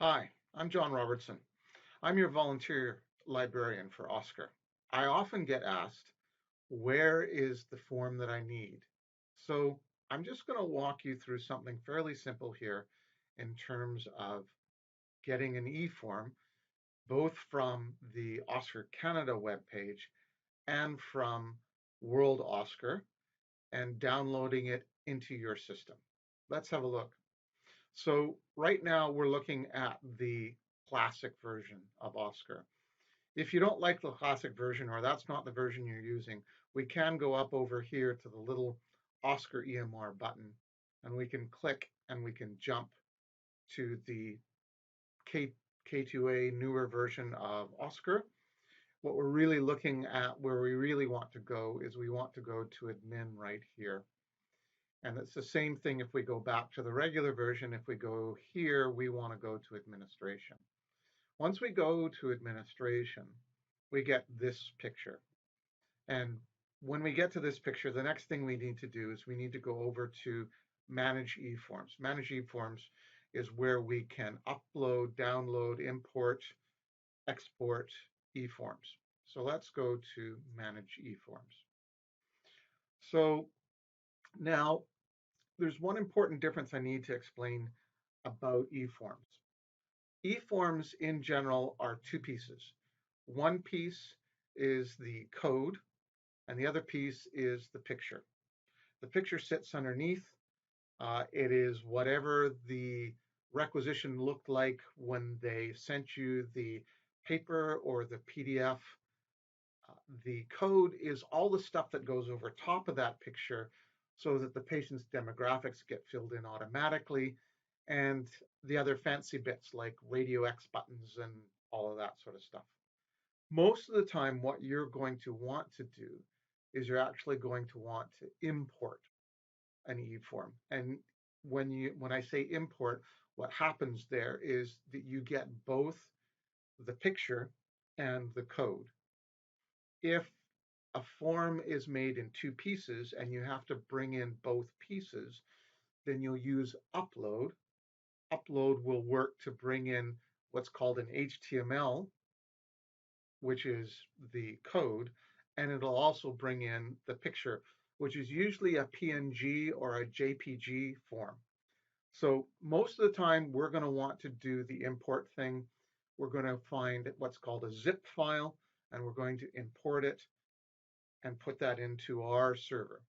Hi, I'm John Robertson. I'm your volunteer librarian for OSCAR. I often get asked, where is the form that I need? So I'm just going to walk you through something fairly simple here in terms of getting an e-form, both from the OSCAR Canada webpage and from WORLDOscar, and downloading it into your system. Let's have a look. So right now we're looking at the classic version of OSCAR. If you don't like the classic version, or that's not the version you're using, we can go up over here to the little OSCAR EMR button, and we can click and we can jump to the K2A newer version of OSCAR. What we're really looking at, where we really want to go, is we want to go to admin right here. And it's the same thing if we go back to the regular version. If we go here, we want to go to administration. Once we go to administration, we get this picture. And when we get to this picture, the next thing we need to do is we need to go over to Manage eForms. Manage eForms is where we can upload, download, import, export eForms. So let's go to Manage eForms. So now there's one important difference I need to explain about eForms. eForms in general are two pieces. One piece is the code, and the other piece is the picture. The picture sits underneath. It is whatever the requisition looked like when they sent you the paper or the PDF. The code is all the stuff that goes over top of that picture so that the patient's demographics get filled in automatically, and the other fancy bits like radio X buttons and all of that sort of stuff. Most of the time, what you're going to want to do is you're actually going to want to import an eForm. And when I say import, what happens there is that you get both the picture and the code. If a form is made in two pieces and you have to bring in both pieces, then you'll use upload. Upload will work to bring in what's called an HTML, which is the code, and it'll also bring in the picture, which is usually a PNG or a JPG form. So most of the time we're going to want to do the import thing. We're going to find what's called a zip file, and we're going to import it and put that into our server.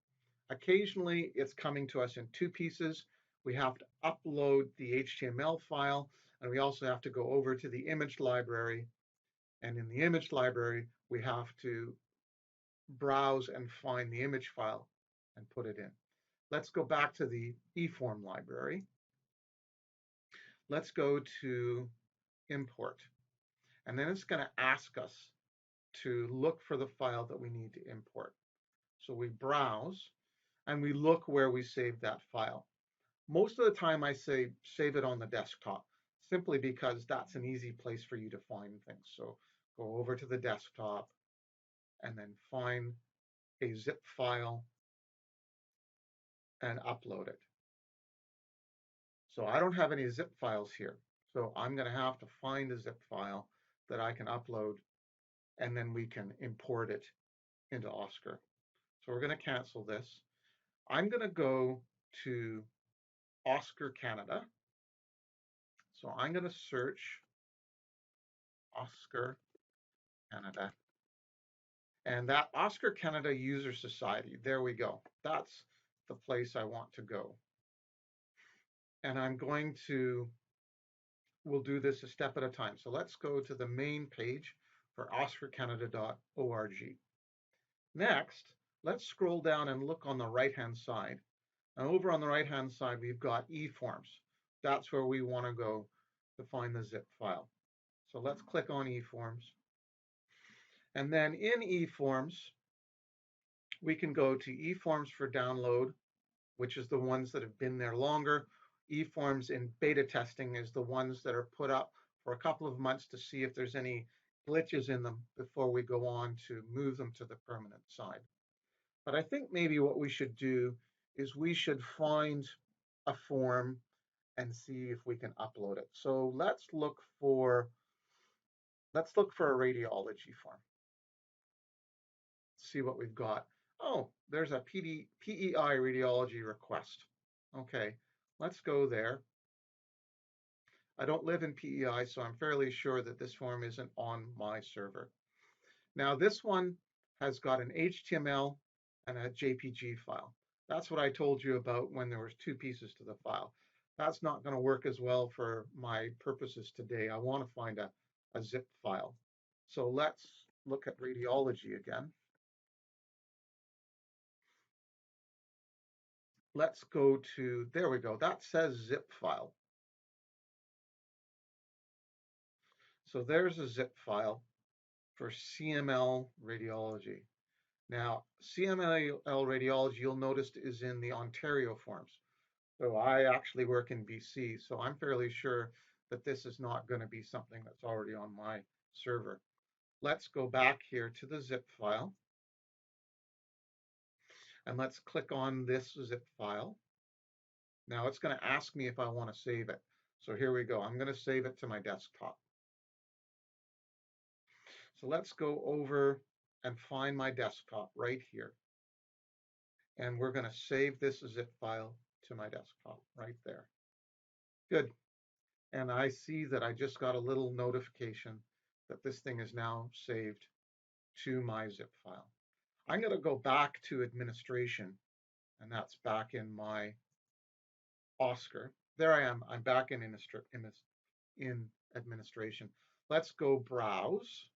Occasionally, it's coming to us in two pieces. We have to upload the HTML file, and we also have to go over to the image library. And in the image library, we have to browse and find the image file and put it in. Let's go back to the eForm library. Let's go to import. And then it's going to ask us to look for the file that we need to import. So we browse and we look where we saved that file. Most of the time I say save it on the desktop, simply because that's an easy place for you to find things. So go over to the desktop and then find a zip file and upload it. So I don't have any zip files here. So I'm going to have to find a zip file that I can upload, and then we can import it into OSCAR. So we're going to cancel this. I'm going to go to OSCAR Canada. So I'm going to search OSCAR Canada. And that OSCAR Canada User Society, there we go. That's the place I want to go. And I'm going to, we'll do this a step at a time. So let's go to the main page for oscarcanada.org. Next, let's scroll down and look on the right-hand side. And over on the right-hand side, we've got eForms. That's where we want to go to find the zip file. So let's click on eForms. And then in eForms, we can go to eForms for download, which is the ones that have been there longer. eForms in beta testing is the ones that are put up for a couple of months to see if there's any glitches in them before we go on to move them to the permanent side. But I think maybe what we should do is we should find a form and see if we can upload it. So let's look for a radiology form. See what we've got. Oh, there's a PEI radiology request. Okay, let's go there. I don't live in PEI, so I'm fairly sure that this form isn't on my server. Now this one has got an HTML and a JPG file. That's what I told you about when there was two pieces to the file. That's not going to work as well for my purposes today. I want to find a zip file. So let's look at radiology again. Let's go to, there we go, that says zip file. So there's a zip file for CML radiology. Now, CML radiology, you'll notice, is in the Ontario forms. So I actually work in BC, so I'm fairly sure that this is not going to be something that's already on my server. Let's go back here to the zip file, and let's click on this zip file. Now it's going to ask me if I want to save it. So here we go. I'm going to save it to my desktop. So let's go over and find my desktop right here. And we're going to save this zip file to my desktop right there. Good. And I see that I just got a little notification that this thing is now saved to my zip file. I'm going to go back to administration, and that's back in my OSCAR. There I am. I'm back in administration. Let's go browse.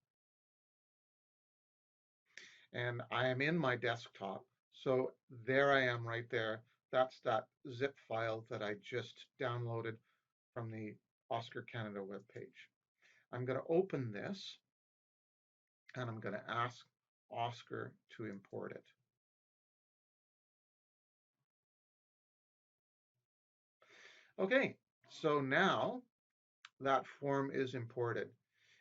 And I am in my desktop. So there I am right there. That's that zip file that I just downloaded from the OSCAR Canada webpage. I'm going to open this, and I'm going to ask OSCAR to import it. Okay, so now that form is imported.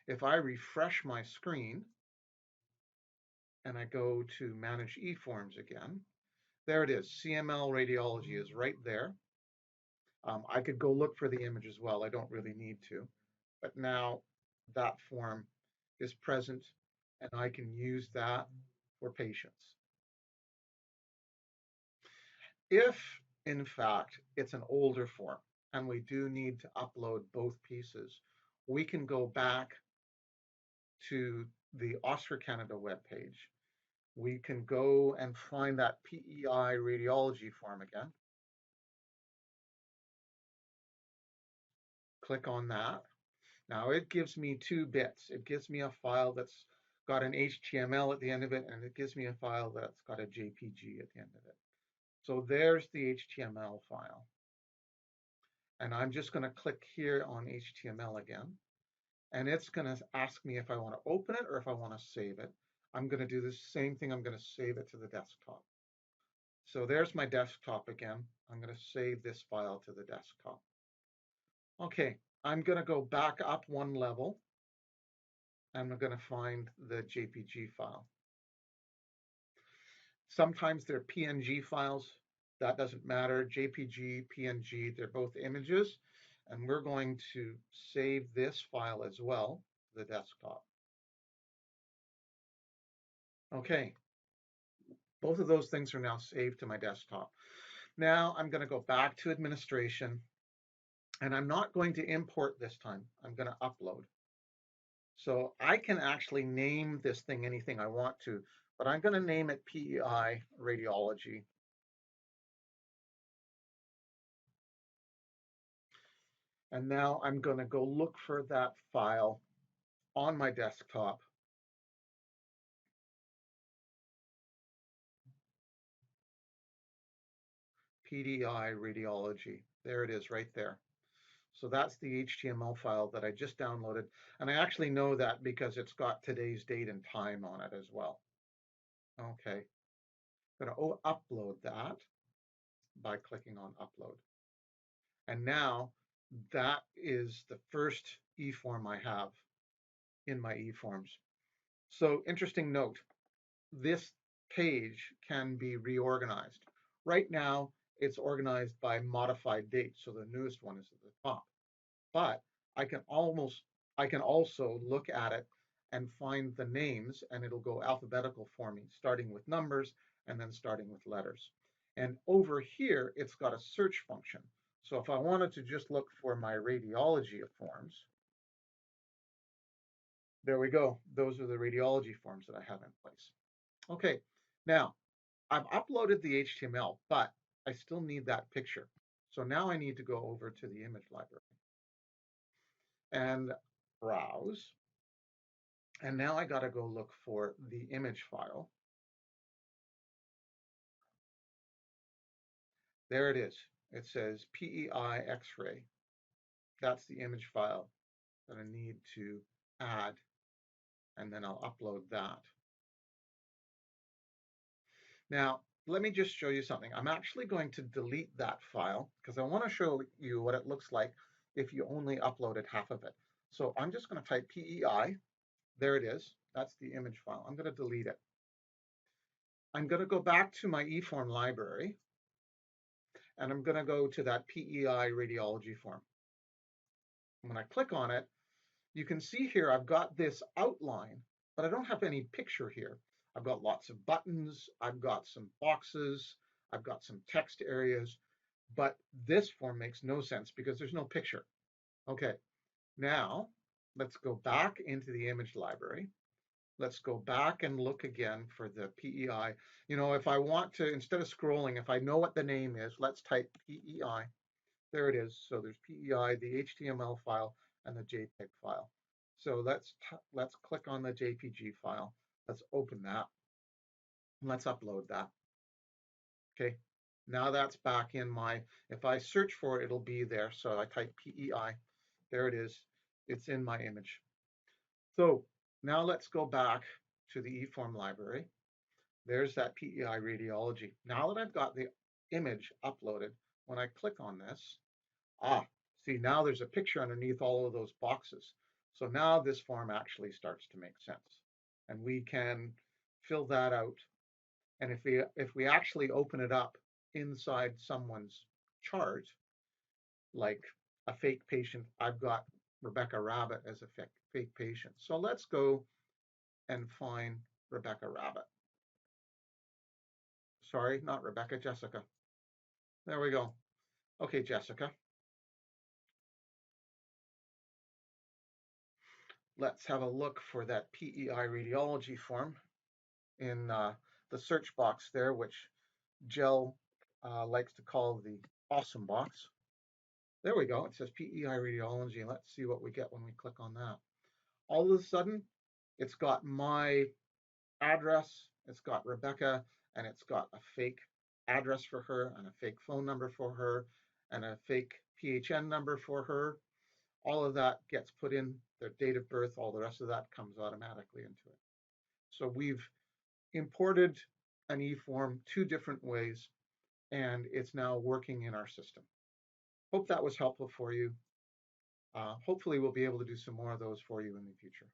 If I refresh my screen and I go to Manage eForms again, there it is. CML radiology is right there. I could go look for the image as well. I don't really need to. But now that form is present, and I can use that for patients. If, in fact, it's an older form and we do need to upload both pieces, we can go back to the OSCAR Canada webpage. We can go and find that PEI radiology form again. Click on that. Now it gives me two bits. It gives me a file that's got an HTML at the end of it, and it gives me a file that's got a JPG at the end of it. So there's the HTML file. And I'm just going to click here on HTML again. And it's going to ask me if I want to open it or if I want to save it. I'm going to do the same thing. I'm going to save it to the desktop. So there's my desktop again. I'm going to save this file to the desktop. Okay, I'm going to go back up one level. I'm going to find the JPG file. Sometimes they're PNG files. That doesn't matter. JPG, PNG, they're both images. And we're going to save this file as well to the desktop. Okay, both of those things are now saved to my desktop. Now I'm going to go back to administration, and I'm not going to import this time. I'm going to upload. So I can actually name this thing anything I want to, but I'm going to name it PEI radiology. And now I'm going to go look for that file on my desktop. PEI radiology. There it is right there. So that's the HTML file that I just downloaded. And I actually know that because it's got today's date and time on it as well. Okay. I'm going to upload that by clicking on upload. And now that is the first eForm I have in my eForms. So interesting note, this page can be reorganized. Right now, it's organized by modified date, so the newest one is at the top. But I can also look at it and find the names, and it'll go alphabetical for me, starting with numbers and then starting with letters. And over here, it's got a search function. So if I wanted to just look for my radiology forms, there we go. Those are the radiology forms that I have in place. Okay, now I've uploaded the HTML, but I still need that picture. So now I need to go over to the image library and browse. And now I got to go look for the image file. There it is. It says PEI X-ray. That's the image file that I need to add, and then I'll upload that. Now, let me just show you something. I'm actually going to delete that file because I want to show you what it looks like if you only uploaded half of it. So I'm just going to type PEI. There it is. That's the image file. I'm going to delete it. I'm going to go back to my eForm library, and I'm going to go to that PEI radiology form. When I click on it, you can see here I've got this outline, but I don't have any picture here. I've got lots of buttons, I've got some boxes, I've got some text areas, but this form makes no sense because there's no picture. Okay, now let's go back into the image library. Let's go back and look again for the PEI. You know, if I want to, instead of scrolling, if I know what the name is, let's type PEI. There it is. So there's PEI, the HTML file, and the JPEG file. So let's click on the JPG file. Let's open that. And let's upload that. Okay. Now that's back in my, if I search for it, it'll be there. So I type PEI. There it is. It's in my image. So now let's go back to the eForm library. There's that PEI radiology. Now that I've got the image uploaded, when I click on this, see, now there's a picture underneath all of those boxes. So now this form actually starts to make sense. And we can fill that out. And if we actually open it up inside someone's chart, like a fake patient, I've got Rebecca Rabbit as a fake patient. So let's go and find Rebecca Rabbit. Sorry, not Rebecca, Jessica. There we go. Okay, Jessica. Let's have a look for that PEI radiology form in the search box there, which Jill likes to call the awesome box. There we go. It says PEI radiology. Let's see what we get when we click on that. All of a sudden, it's got my address, it's got Rebecca, and it's got a fake address for her, and a fake phone number for her, and a fake PHN number for her. All of that gets put in, their date of birth, all the rest of that comes automatically into it. So we've imported an eForm 2 different ways, and it's now working in our system. Hope that was helpful for you. Hopefully we'll be able to do some more of those for you in the future.